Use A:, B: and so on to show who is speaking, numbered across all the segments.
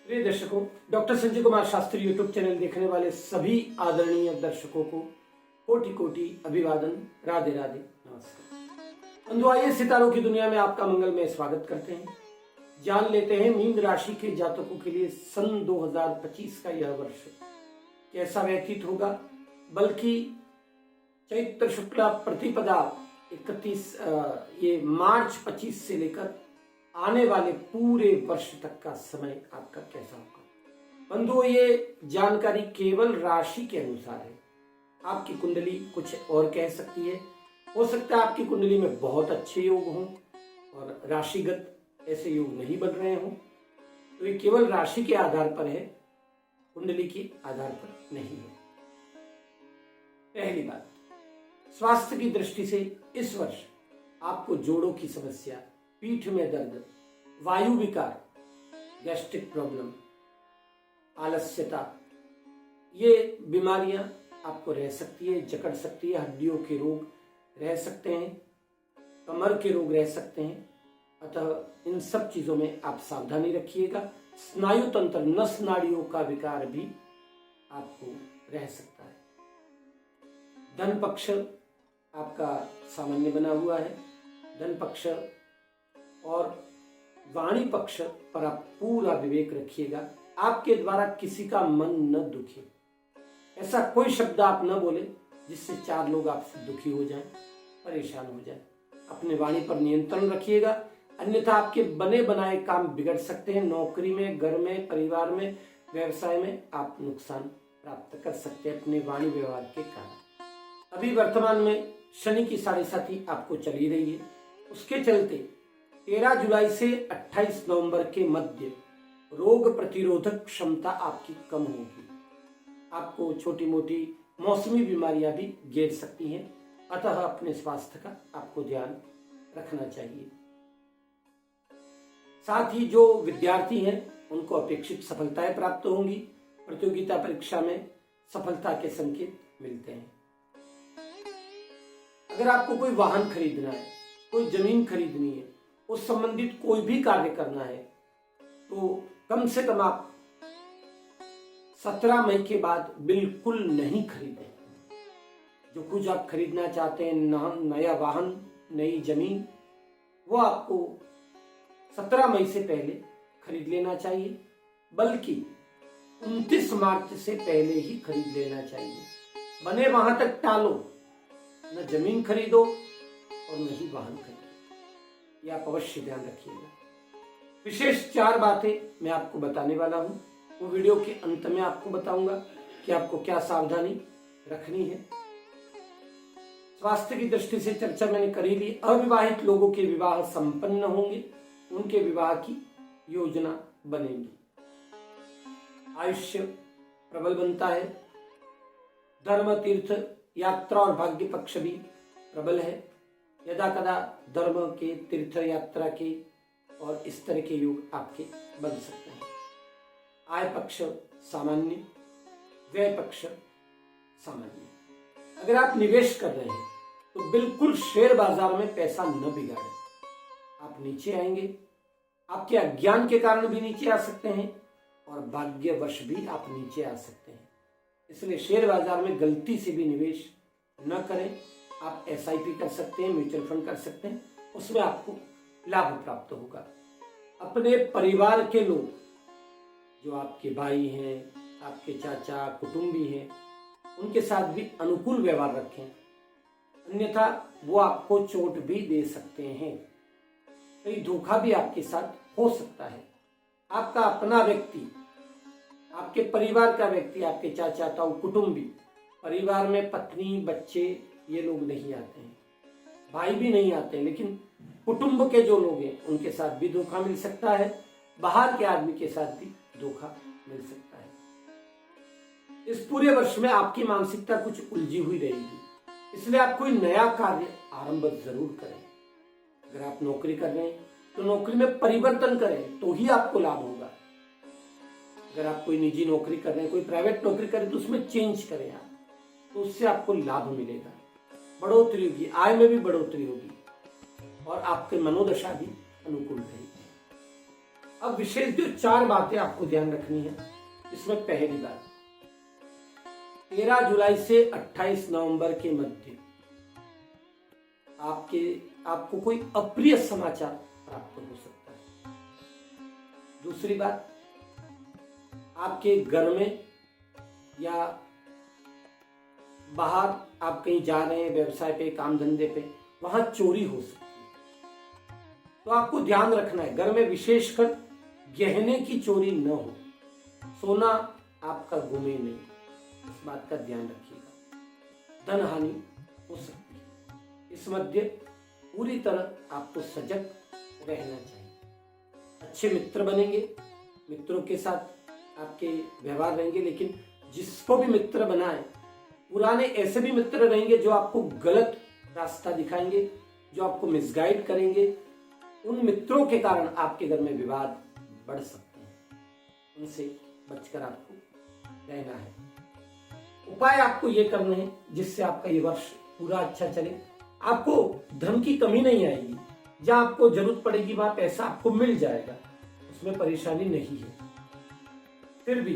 A: प्रिय दर्शकों, doctor Sanjay Kumar Shastri YouTube channel देखने वाले सभी आदरणीय दर्शकों को कोटि कोटि अभिवादन, राधे राधे, नमस्कार। बंधु, आइए सितारों की दुनिया में आपका मंगलमय स्वागत करते हैं। जान लेते हैं मीन राशि के जातकों के लिए सन 2025 का यह वर्ष कैसा व्यतीत होगा। बल्कि चैत्र शुक्ला प्रतिपदा 31 ये मार्च 25 से लेकर आने वाले पूरे वर्ष तक का समय आपका कैसा होगा। बंधुओं, ये जानकारी केवल राशि के अनुसार है। आपकी कुंडली कुछ और कह सकती है। हो सकता है आपकी कुंडली में बहुत अच्छे योग हों और राशिगत ऐसे योग नहीं बन रहे हों। तो ये केवल राशि के आधार पर है, कुंडली के आधार पर नहीं है। पहली बात, स्वास्थ्य की दृष्टि से इस वर्ष आपको जोड़ों की समस्या, पीठ में दर्द, वायु विकार, गैस्ट्रिक प्रॉब्लम, आलस्यता, ये बीमारियां आपको रह सकती है, जकड़ सकती है। हड्डियों के रोग रह सकते हैं, कमर के रोग रह सकते हैं। अतः इन सब चीजों में आप सावधानी रखिएगा। स्नायु तंत्र, नस नाड़ियों का विकार भी आपको रह सकता है। धन पक्ष आपका सामान्य बना हुआ है। धन पक्ष और वाणी पक्ष पर आप पूरा विवेक रखिएगा। आपके द्वारा किसी का मन न दुखे, ऐसा कोई शब्द आप न बोले जिससे चार लोग आपसे दुखी हो जाएं, परेशान हो जाएं। अपने वाणी पर नियंत्रण रखिएगा, अन्यथा आपके बने बनाए काम बिगड़ सकते हैं। नौकरी में, घर में, परिवार में, व्यवसाय में आप नुकसान प्राप्त कर सकते हैं अपने वाणी व्यवहार के कारण। अभी वर्तमान में शनि की 7.5 आपको चली रही है। उसके चलते 13 जुलाई से 28 नवंबर के मध्य रोग प्रतिरोधक क्षमता आपकी कम होगी। आपको छोटी मोटी मौसमी बीमारियां भी घेर सकती हैं। अतः अपने स्वास्थ्य का आपको ध्यान रखना चाहिए। साथ ही जो विद्यार्थी हैं उनको अपेक्षित सफलताएं प्राप्त होंगी। प्रतियोगिता परीक्षा में सफलता के संकेत मिलते हैं। अगर आपको कोई वाहन खरीदना है, कोई जमीन खरीदनी है, उस संबंधित कोई भी कार्य करना है, तो कम से कम आप 17 मई के बाद बिल्कुल नहीं खरीदें। जो कुछ आप खरीदना चाहते हैं, नया वाहन, नई जमीन, वो आपको 17 मई से पहले खरीद लेना चाहिए। बल्कि 29 मार्च से पहले ही खरीद लेना चाहिए। बने वहां तक टालो, न जमीन खरीदो और न ही वाहन खरीदो। यह आप अवश्य ध्यान रखिएगा। विशेष 4 बातें मैं आपको बताने वाला हूं। वो वीडियो के अंत में आपको बताऊंगा कि आपको क्या सावधानी रखनी है। स्वास्थ्य की दृष्टि से चर्चा मैंने करी ली। अविवाहित लोगों के विवाह संपन्न होंगे, उनके विवाह की योजना बनेगी। आयुष्य प्रबल बनता है। धर्म, तीर्थ, यात्रा और भाग्य पक्ष भी प्रबल है। यदा कदा धर्म के, तीर्थ यात्रा के और इस तरह के योग आपके बन सकते हैं। आय पक्ष सामान्य, व्यय पक्ष सामान्य। अगर आप निवेश कर रहे हैं तो बिल्कुल शेयर बाजार में पैसा न बिगाड़ें। आप नीचे आएंगे, आपके अज्ञान के कारण भी नीचे आ सकते हैं और भाग्यवश भी आप नीचे आ सकते हैं। इसलिए शेयर बाजार में गलती से भी निवेश न करें। आप SIP कर सकते हैं, म्यूचुअल फंड कर सकते हैं, उसमें आपको लाभ प्राप्त होगा। अपने परिवार के लोग, जो आपके भाई हैं, आपके चाचा, कुटुंबी हैं, उनके साथ भी अनुकूल व्यवहार रखें, अन्यथा वो आपको चोट भी दे सकते हैं। कई धोखा भी आपके साथ हो सकता है। आपका अपना व्यक्ति, आपके परिवार का व्यक्ति, आपके चाचा, ताऊ, कुटुंबी, परिवार में पत्नी, बच्चे, ये लोग नहीं आते हैं, भाई भी नहीं आते हैं, लेकिन कुटुंब के जो लोग हैं उनके साथ भी धोखा मिल सकता है। बाहर के आदमी के साथ भी धोखा मिल सकता है। इस पूरे वर्ष में आपकी मानसिकता कुछ उलझी हुई रहेगी। इसलिए आप कोई नया कार्य आरंभ जरूर करें। अगर आप नौकरी कर रहे हैं तो नौकरी में परिवर्तन करें तो ही आपको लाभ होगा। अगर आप कोई निजी नौकरी कर रहे हैं, कोई प्राइवेट नौकरी करें, तो उसमें चेंज करें आप, तो उससे आपको लाभ मिलेगा, बढ़ोतरी होगी, आय में भी बढ़ोतरी होगी और आपके मनोदशा भी अनुकूल रहेगी। अब विशेष जो 4 बातें आपको ध्यान रखनी है, इसमें पहली बात, 13 जुलाई से 28 नवंबर के मध्य आपको कोई अप्रिय समाचार प्राप्त हो सकता है। दूसरी बात, आपके घर में या बाहर आप कहीं जा रहे हैं, व्यवसाय पे, काम धंधे पे, वहां चोरी हो सकती है। तो आपको ध्यान रखना है, घर में विशेषकर गहने की चोरी न हो, सोना आपका गुमे नहीं, इस बात का ध्यान रखिएगा। धन हानि हो सकती है। इस मध्य पूरी तरह आपको सजग रहना चाहिए। अच्छे मित्र बनेंगे, मित्रों के साथ आपके व्यवहार रहेंगे, लेकिन जिसको भी मित्र बनाए, पुराने ऐसे भी मित्र रहेंगे जो आपको गलत रास्ता दिखाएंगे, जो आपको मिसगाइड करेंगे। उन मित्रों के कारण आपके घर में विवाद बढ़ सकते हैं, उनसे बचकर आपको रहना है। उपाय आपको ये करने हैं जिससे आपका ये वर्ष पूरा अच्छा चले। आपको धन की कमी नहीं आएगी, जहां आपको जरूरत पड़ेगी वहां पैसा आपको मिल जाएगा, उसमें परेशानी नहीं है। फिर भी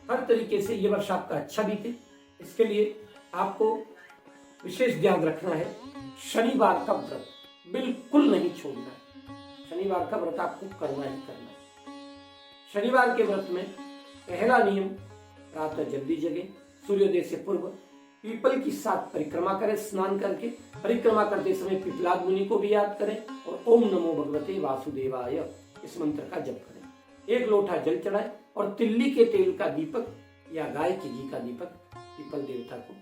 A: हर तरीके से ये वर्ष आपका अच्छा बीते, इसके लिए आपको विशेष ध्यान रखना है। शनिवार का व्रत बिल्कुल नहीं छोड़ना है। शनिवार का व्रत आपको करना ही करना है। शनिवार के व्रत में पहला नियम, रात जल्दी जगे, सूर्योदय से पूर्व पीपल की 7 परिक्रमा करें। स्नान करके परिक्रमा करते समय पिपलाद मुनि को भी याद करें और ओम नमो भगवते वासुदेवाय इस मंत्र का जप करें। 1 लोटा जल चढ़ाए और तिल्ली के तेल का दीपक या गाय के घी का दीपक पीपल देवता को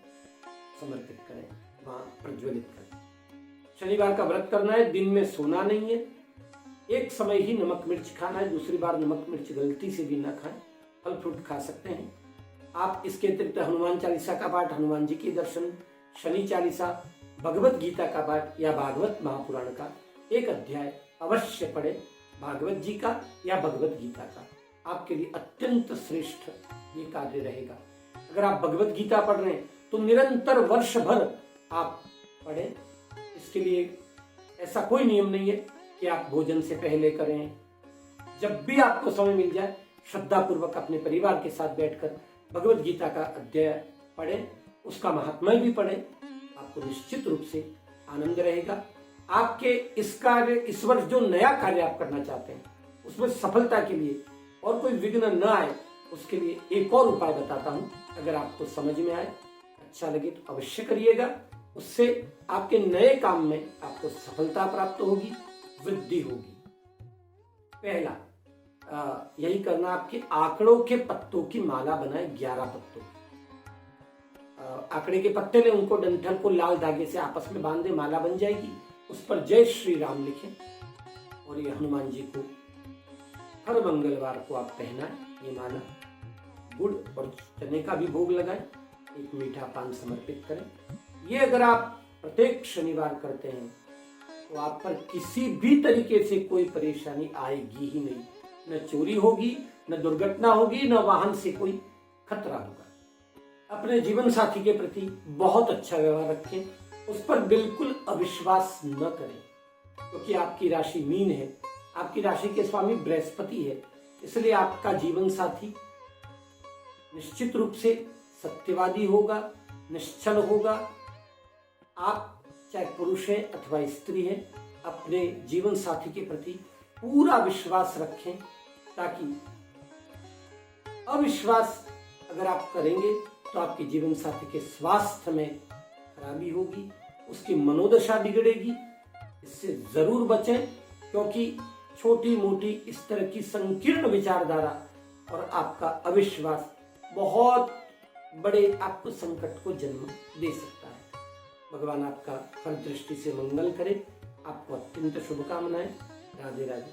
A: समर्पित करें, वहां प्रज्वलित करें। शनिवार का व्रत करना है, दिन में सोना नहीं है, एक समय ही नमक मिर्च खाना है, दूसरी बार नमक मिर्च गलती से भी ना खाएं। फल फ्रूट खा सकते हैं आप। इसके अतिरिक्त हनुमान चालीसा का पाठ, हनुमान जी के दर्शन, शनि चालीसा, भगवत गीता का पाठ या भागवत महापुराण का 1 अध्याय अवश्य पढ़े, भागवत जी का या भगवत गीता का। आपके लिए अत्यंत श्रेष्ठ ये कार्य रहेगा। अगर आप भगवत गीता पढ़ रहे हैं तो निरंतर वर्ष भर आप पढ़ें। इसके लिए ऐसा कोई नियम नहीं है कि आप भोजन से पहले करें। जब भी आपको समय मिल जाए, श्रद्धा पूर्वक अपने परिवार के साथ बैठकर भगवत गीता का अध्याय पढ़ें, उसका महात्म्य भी पढ़ें। आपको निश्चित रूप से आनंद रहेगा। आपके इस वर्ष जो नया कार्य आप करना चाहते हैं, उसमें सफलता के लिए और कोई विघ्न न आए, उसके लिए एक और उपाय बताता हूं। अगर आपको समझ में आए, अच्छा लगे तो अवश्य करिएगा। उससे आपके नए काम में आपको सफलता प्राप्त होगी, वृद्धि होगी। पहला यही करना, आपके आंकड़ों के पत्तों की माला बनाए, 11 पत्तों। आंकड़े के पत्ते लें, उनको डंठल को लाल धागे से आपस में बांधे, माला बन जाएगी। उस पर जय श्री राम लिखें और ये हनुमान जी को हर मंगलवार को आप पहनाएं। ये माला गुड़ और चने का भी भोग लगाएं, एक मीठा पान समर्पित करें। ये अगर आप प्रत्येक शनिवार करते हैं तो आप पर किसी भी तरीके से कोई परेशानी आएगी ही नहीं। न चोरी होगी, न दुर्घटना होगी, न वाहन से कोई खतरा होगा। अपने जीवन साथी के प्रति बहुत अच्छा व्यवहार रखें, उस पर बिल्कुल अविश्वास न करें, क्योंकि आपकी राशि मीन है, आपकी राशि के स्वामी बृहस्पति है। इसलिए आपका जीवन साथी निश्चित रूप से सत्यवादी होगा, निश्चल होगा। आप चाहे पुरुष हैं अथवा स्त्री हैं, अपने जीवन साथी के प्रति पूरा विश्वास रखें, ताकि अविश्वास अगर आप करेंगे तो आपके जीवन साथी के स्वास्थ्य में खराबी होगी, उसकी मनोदशा बिगड़ेगी। इससे जरूर बचें, क्योंकि छोटी मोटी इस तरह की संकीर्ण विचारधारा और आपका अविश्वास बहुत बड़े आपको संकट को जन्म दे सकता है। भगवान आपका हर दृष्टि से मंगल करे। आपको अत्यंत शुभकामनाएं। राधे राधे।